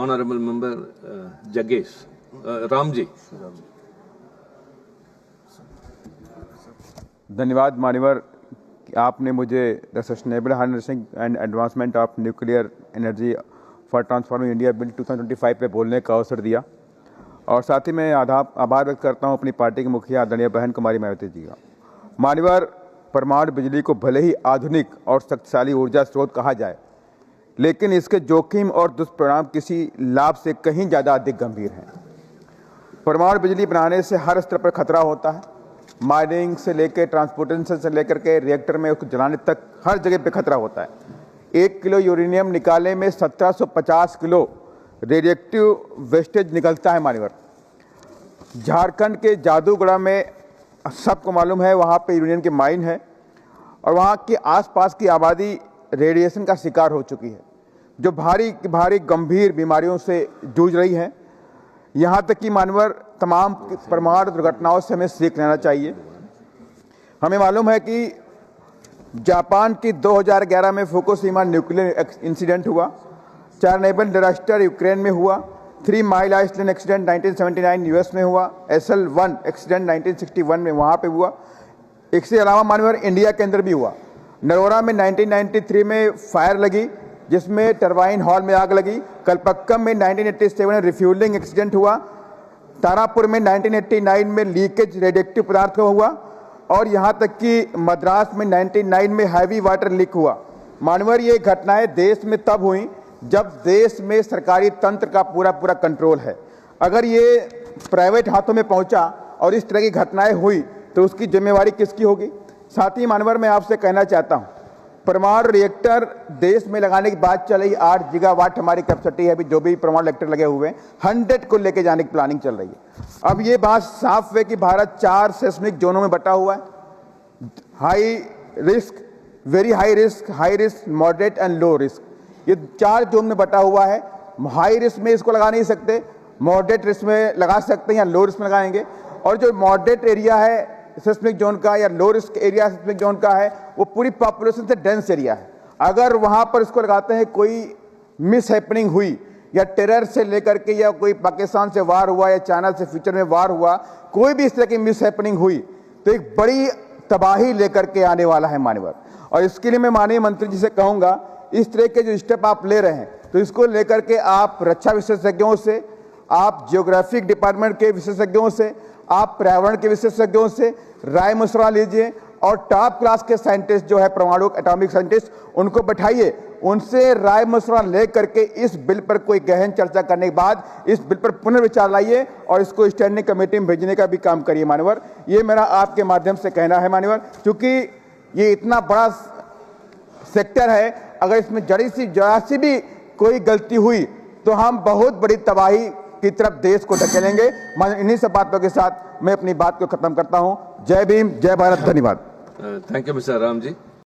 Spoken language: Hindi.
honorable member Jagesh Ramji. धन्यवाद मान्यवर, आपने मुझे the sustainable harnessing and advancement of nuclear energy for transforming India bill 2025 पे बोलने का अवसर दिया। और साथ ही मैं आभार व्यक्त करता हूं अपनी पार्टी की मुखिया आदरणीय बहन कुमारी मायावती जी का। मान्यवर, परमाणु बिजली को भले ही आधुनिक और शक्तिशाली ऊर्जा स्रोत कहा जाए, लेकिन इसके जोखिम और दुष्परिणाम किसी लाभ से कहीं ज़्यादा अधिक गंभीर हैं। परमाणु बिजली बनाने से हर स्तर पर खतरा होता है, माइनिंग से लेकर ट्रांसपोर्टेशन से लेकर के रिएक्टर में उसको जलाने तक हर जगह पे खतरा होता है। 1 किलो यूरेनियम निकालने में 1750 किलो रेडिएक्टिव वेस्टेज निकलता है। मान्यवर, झारखंड के जादूगढ़ा में सबको मालूम है, वहाँ पे यूरेनियम की माइन है और वहाँ के आसपास की आबादी रेडिएशन का शिकार हो चुकी है, जो भारी गंभीर बीमारियों से जूझ रही है। यहाँ तक कि मानवर तमाम परमाणु दुर्घटनाओं से हमें सीख लेना चाहिए। हमें मालूम है कि जापान की 2011 में फुकुशिमा न्यूक्लियर इंसिडेंट हुआ, चेरनोबिल डिजास्टर यूक्रेन में हुआ, 3 माइल आइसलैंड एक्सीडेंट 1979 यूएस में हुआ, SL1 एक्सीडेंट 1961 में वहाँ पे हुआ। इसके अलावा मानवर इंडिया के अंदर भी हुआ। नरोरा में 1993 में फायर लगी जिसमें टरबाइन हॉल में आग लगी। कलपक्कम में 1987 में रिफ्यूलिंग एक्सीडेंट हुआ। तारापुर में 1989 में लीकेज रेडिएक्टिव पदार्थ का हुआ और यहाँ तक कि मद्रास में 1999 में हैवी वाटर लीक हुआ। मानवर, ये घटनाएं देश में तब हुई जब देश में सरकारी तंत्र का पूरा कंट्रोल है। अगर ये प्राइवेट हाथों में पहुंचा और इस तरह की घटनाएं हुई तो उसकी जिम्मेवारी किसकी होगी? साथ ही मानवर, मैं आपसे कहना चाहता हूं, परमाणु रिएक्टर देश में लगाने की बात चल रही, 8 गीगावाट हमारी कैपेसिटी है। अभी जो भी परमाणु रिएक्टर लगे हुए हैं 100 को लेके जाने की प्लानिंग चल रही है। अब ये बात साफ है कि भारत 4 सेस्मिक जोनों में बटा हुआ है, high risk, very high risk, moderate and low risk. ये 4 जोन में बटा हुआ है। हाई रिस्क में इसको लगा नहीं सकते, मॉडरेट रिस्क में लगा सकते हैं या लो रिस्क में लगाएंगे। और जो मॉडरेट एरिया है सिस्मिक जोन का या low risk area seismic zone का है, वो पूरी पॉपुलेशन से डेंस एरिया है। अगर वहां पर इसको लगाते हैं, कोई मिस हैपनिंग हुई या टेरर से लेकर के या कोई पाकिस्तान से वार हुआ या चाइना से फ्यूचर में वार हुआ, कोई भी इस तरह की मिस हैपनिंग हुई तो एक बड़ी तबाही लेकर के आने वाला है मान्यवर। और इसके लिए मैं माननीय मंत्री जी से कहूंगा, इस तरह के जो स्टेप आप ले रहे हैं तो इसको लेकर के आप रक्षा विशेषज्ञों से, आप जियोग्राफिक डिपार्टमेंट के विशेषज्ञों से, आप पर्यावरण के विशेषज्ञों से राय मशवरा लीजिए और टॉप क्लास के साइंटिस्ट जो है परमाणु एटॉमिक साइंटिस्ट, उनको बैठाइए, उनसे राय मशवरा ले करके इस बिल पर कोई गहन चर्चा करने के बाद इस बिल पर पुनर्विचार लाइए और इसको स्टैंडिंग कमेटी में भेजने का भी काम करिए मान्यवर। ये मेरा आपके माध्यम से कहना है मान्यवर, क्योंकि ये इतना बड़ा सेक्टर है, अगर इसमें जरा सी भी कोई गलती हुई तो हम बहुत बड़ी तबाही की तरफ देश को धकेलेंगे। इन्हीं सब बातों के साथ मैं अपनी बात को खत्म करता हूं। जय भीम, जय भारत, धन्यवाद। Thank you mister Ram ji.